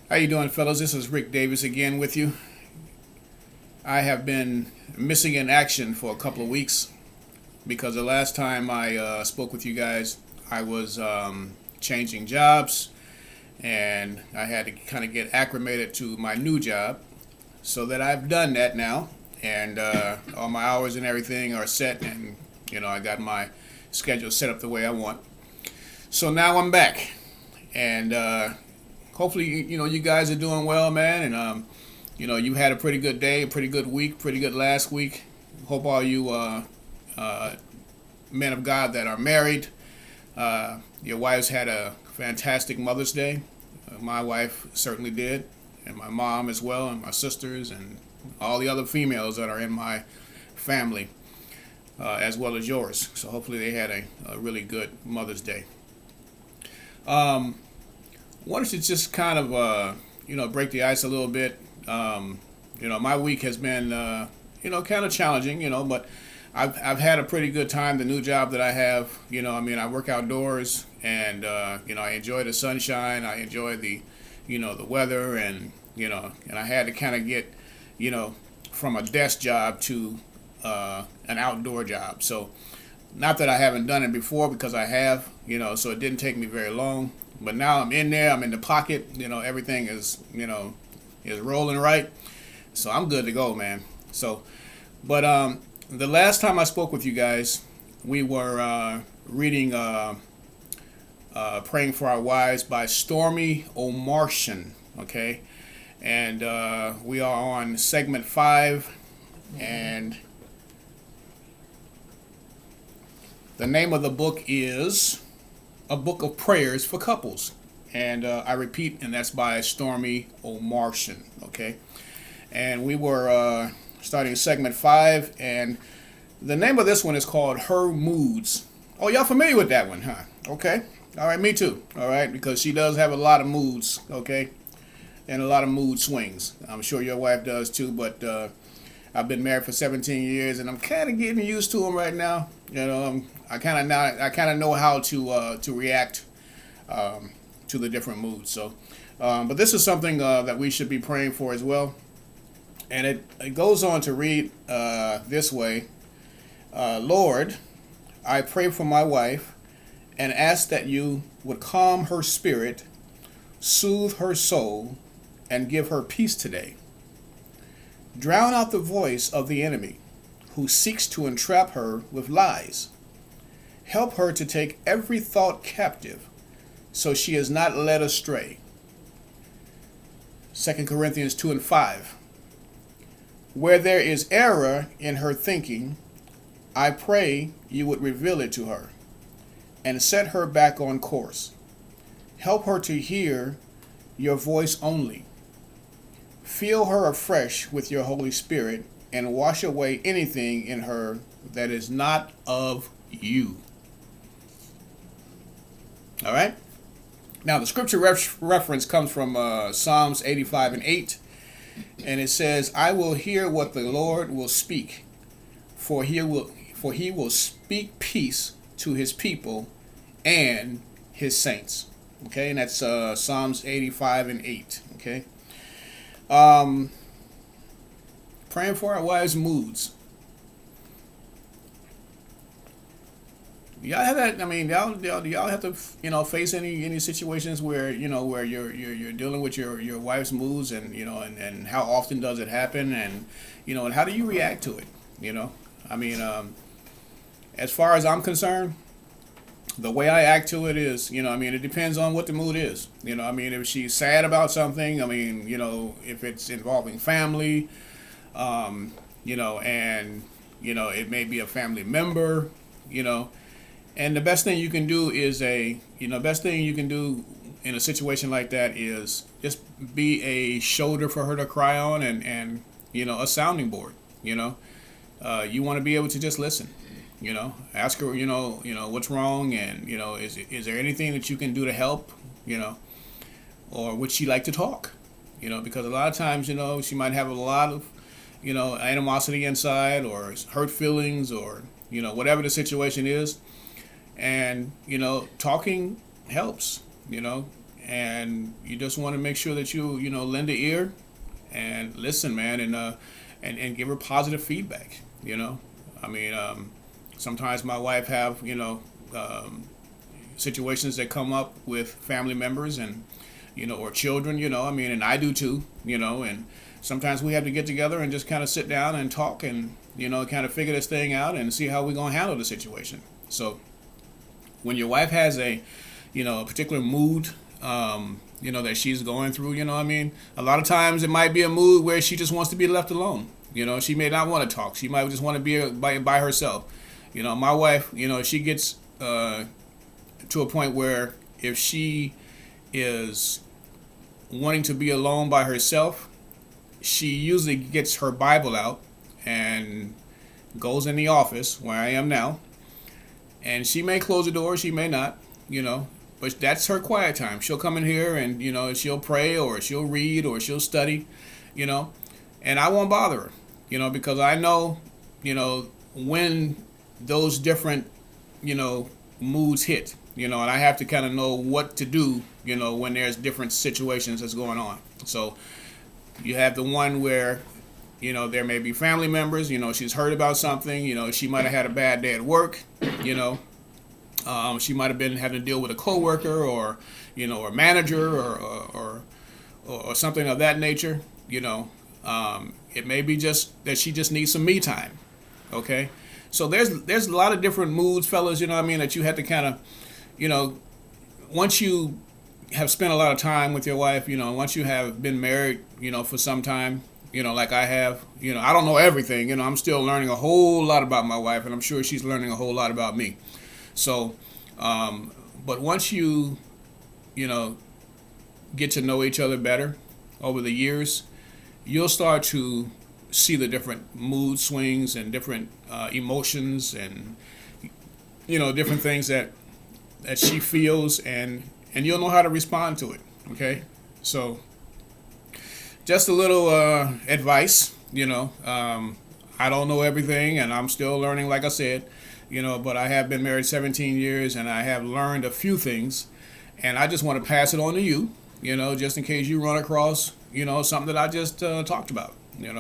How you doing, fellas? This is Rick Davis again with you. I have been missing in action for a couple of weeks because the last time I spoke with you guys, I was changing jobs and I had to kind of get acclimated to my new job. So that I've done that now, and all my hours and everything are set, and I got my schedule set up the way I want. So now I'm back, and hopefully you guys are doing well, man, and you had a pretty good day, a pretty good week, pretty good last week. Hope all you men of God that are married, your wives had a fantastic Mother's Day. My wife certainly did, and my mom as well, and my sisters, and all the other females that are in my family, as well as yours. So hopefully they had a really good Mother's Day. Wanted to just kind of break the ice a little bit. My week has been kind of challenging, but I've had a pretty good time. The new job that I have, I work outdoors, and I enjoy the sunshine. I enjoy the weather, and I had to kind of get from a desk job to an outdoor job. So not that I haven't done it before, because I have, so it didn't take me very long. But now I'm in there, I'm in the pocket, everything is rolling right. So I'm good to go, man. So, but the last time I spoke with you guys, we were reading Praying for Our Wives by Stormie Omartian, okay? And we are on segment 5, and the name of the book is A Book of Prayers for Couples. And I repeat, and that's by Stormie Omartian, okay? And we were starting segment 5, and the name of this one is called Her Moods. Oh, y'all familiar with that one, huh? Okay. All right, me too. All right, because she does have a lot of moods, okay? And a lot of mood swings. I'm sure your wife does too, but I've been married for 17 years, and I'm kind of getting used to them right now. I kind of know how to react to the different moods. So, but this is something that we should be praying for as well. And it goes on to read this way: Lord, I pray for my wife and ask that you would calm her spirit, soothe her soul, and give her peace today. Drown out the voice of the enemy who seeks to entrap her with lies. Help her to take every thought captive so she is not led astray. 2 Corinthians 2:5. Where there is error in her thinking, I pray you would reveal it to her and set her back on course. Help her to hear your voice only. Fill her afresh with your Holy Spirit and wash away anything in her that is not of you. All right? Now, the scripture reference comes from Psalms 85:8, and it says, I will hear what the Lord will speak, for he will speak peace to his people and his saints. Okay, and that's Psalms 85:8. Okay. Praying for our wives' moods. Y'all have that? I mean, y'all have to face any situations where where you're dealing with your wife's moods, and and how often does it happen, and and how do you react to it? I mean, as far as I'm concerned, the way I act to it is, it depends on what the mood is. If she's sad about something, if it's involving family, and it may be a family member, and the best thing you can do is best thing you can do in a situation like that is just be a shoulder for her to cry on, and a sounding board. You want to be able to just listen. Ask her, what's wrong, and is there anything that you can do to help, or would she like to talk, because a lot of times, she might have a lot of, animosity inside, or hurt feelings, or whatever the situation is, and talking helps, and you just want to make sure that you lend an ear and listen, man, and give her positive feedback. I mean, sometimes my wife have situations that come up with family members and or children. I mean, and I do too. And sometimes we have to get together and just kind of sit down and talk and kind of figure this thing out and see how we're gonna handle the situation. So when your wife has a a particular mood that she's going through, I mean, a lot of times it might be a mood where she just wants to be left alone. She may not want to talk. She might just want to be by herself. My wife, she gets to a point where if she is wanting to be alone by herself, she usually gets her Bible out and goes in the office where I am now. And she may close the door, she may not, but that's her quiet time. She'll come in here and, she'll pray or she'll read or she'll study, and I won't bother her, because I know, when those different, moods hit, and I have to kind of know what to do, when there's different situations that's going on. So you have the one where, there may be family members, she's heard about something, she might have had a bad day at work, she might have been having to deal with a coworker or, or manager or something of that nature, it may be just that she just needs some me time. Okay. So there's a lot of different moods, fellas, that you have to kind of, once you have spent a lot of time with your wife, once you have been married, for some time, like I have, I don't know everything, I'm still learning a whole lot about my wife, and I'm sure she's learning a whole lot about me. So, but once you get to know each other better over the years, you'll start to see the different mood swings and different emotions and different things that she feels, and you'll know how to respond to it. Okay, so just a little advice. I don't know everything, and I'm still learning, like I said. But I have been married 17 years, and I have learned a few things, and I just want to pass it on to you. Just in case you run across something that I just talked about. You'll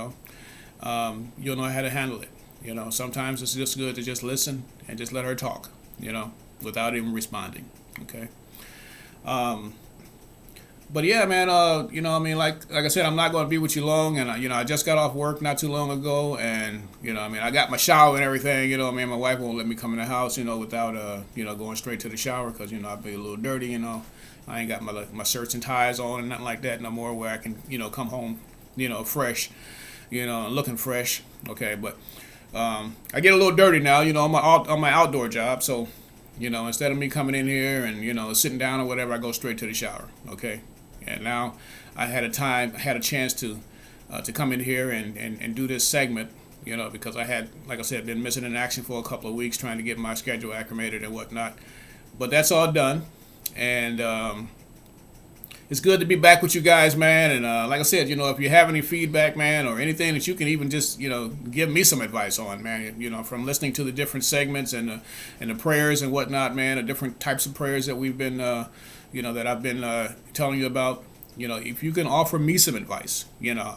know how to handle it. Sometimes it's just good to just listen and just let her talk, without even responding. Okay. But yeah, man, I mean, like I said, I'm not going to be with you long, and I just got off work not too long ago, and I got my shower and everything. My wife won't let me come in the house, without going straight to the shower, because I'd be a little dirty. I ain't got my shirts and ties on and nothing like that no more, where I can come home fresh, looking fresh. Okay, but I get a little dirty now, on my outdoor job. So instead of me coming in here and sitting down or whatever, I go straight to the shower. Okay, and now I had a chance to come in here and do this segment, because I had, like I said, been missing in action for a couple of weeks trying to get my schedule acclimated and whatnot. But that's all done, and it's good to be back with you guys, man. And like I said, if you have any feedback, man, or anything that you can even just, give me some advice on, man, from listening to the different segments and the prayers and whatnot, man, the different types of prayers that we've been, that I've been telling you about, if you can offer me some advice,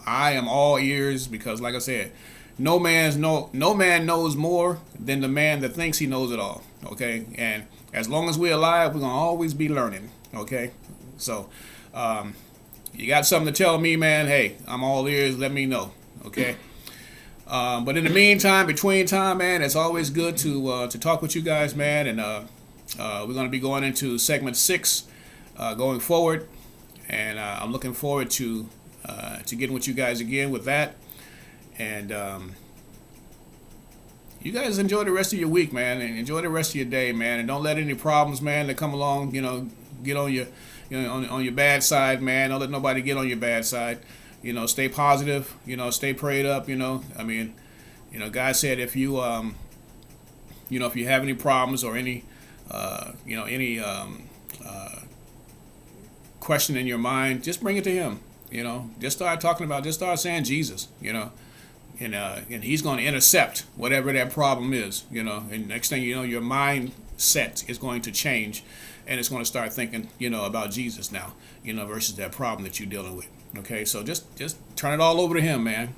I am all ears, because like I said, no man knows more than the man that thinks he knows it all. Okay. And as long as we're alive, we're going to always be learning. Okay. So, you got something to tell me, man, hey, I'm all ears, let me know, okay? But in the meantime, between time, man, it's always good to talk with you guys, man, and we're going to be going into segment 6 going forward, and I'm looking forward to getting with you guys again with that, and you guys enjoy the rest of your week, man, and enjoy the rest of your day, man, and don't let any problems, man, that come along, get on your on your bad side, man. Don't let nobody get on your bad side. Stay positive. Stay prayed up. I mean, God said if you if you have any problems or any any question in your mind, just bring it to Him. Just start saying Jesus. And He's going to intercept whatever that problem is. And next thing you know, your mindset is going to change. and it's going to start thinking, about Jesus now, versus that problem that you're dealing with. Okay, so just turn it all over to Him, man.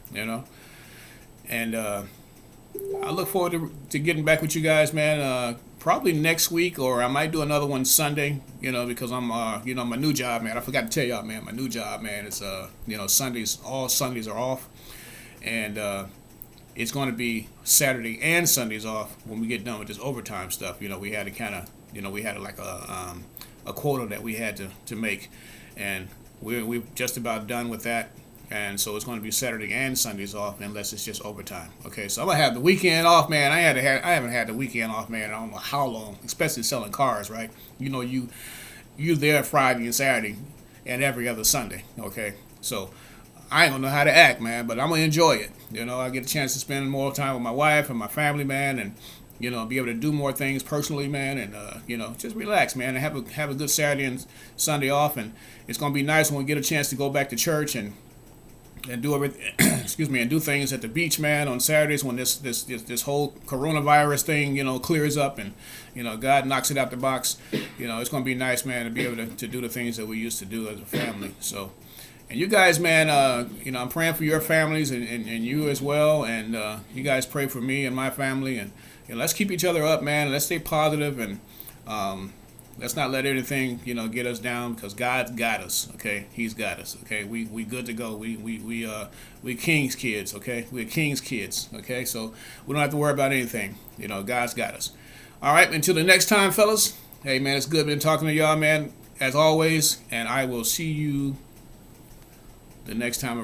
And I look forward to getting back with you guys, man. Probably next week, or I might do another one Sunday. Because I'm, my new job, man. I forgot to tell y'all, man. My new job, man, is Sundays. All Sundays are off, and it's going to be Saturday and Sundays off when we get done with this overtime stuff. We had to kind of, we had like a quota that we had to make, and we're just about done with that. And so it's going to be Saturday and Sundays off unless it's just overtime. Okay, so I'm gonna have the weekend off, man. I haven't had the weekend off, man. I don't know how long, especially selling cars, right? You there Friday and Saturday and every other Sunday. Okay, so I ain't gonna know how to act, man, but I'm gonna enjoy it. I get a chance to spend more time with my wife and my family, man, and be able to do more things personally, man, and just relax, man, and have a good Saturday and Sunday off. And it's gonna be nice when we get a chance to go back to church and do everything, excuse me, and do things at the beach, man, on Saturdays when this whole coronavirus thing, clears up and, God knocks it out the box. It's going to be nice, man, to be able to do the things that we used to do as a family. So, and you guys, man, I'm praying for your families and you as well. And you guys pray for me and my family. And let's keep each other up, man. Let's stay positive and let's not let anything, get us down, because God's got us. Okay, He's got us. Okay, we good to go. We King's kids. Okay, we're King's kids. Okay, so we don't have to worry about anything. God's got us. All right, until the next time, fellas. Hey, man, it's good been talking to y'all, man, as always, and I will see you the next time around.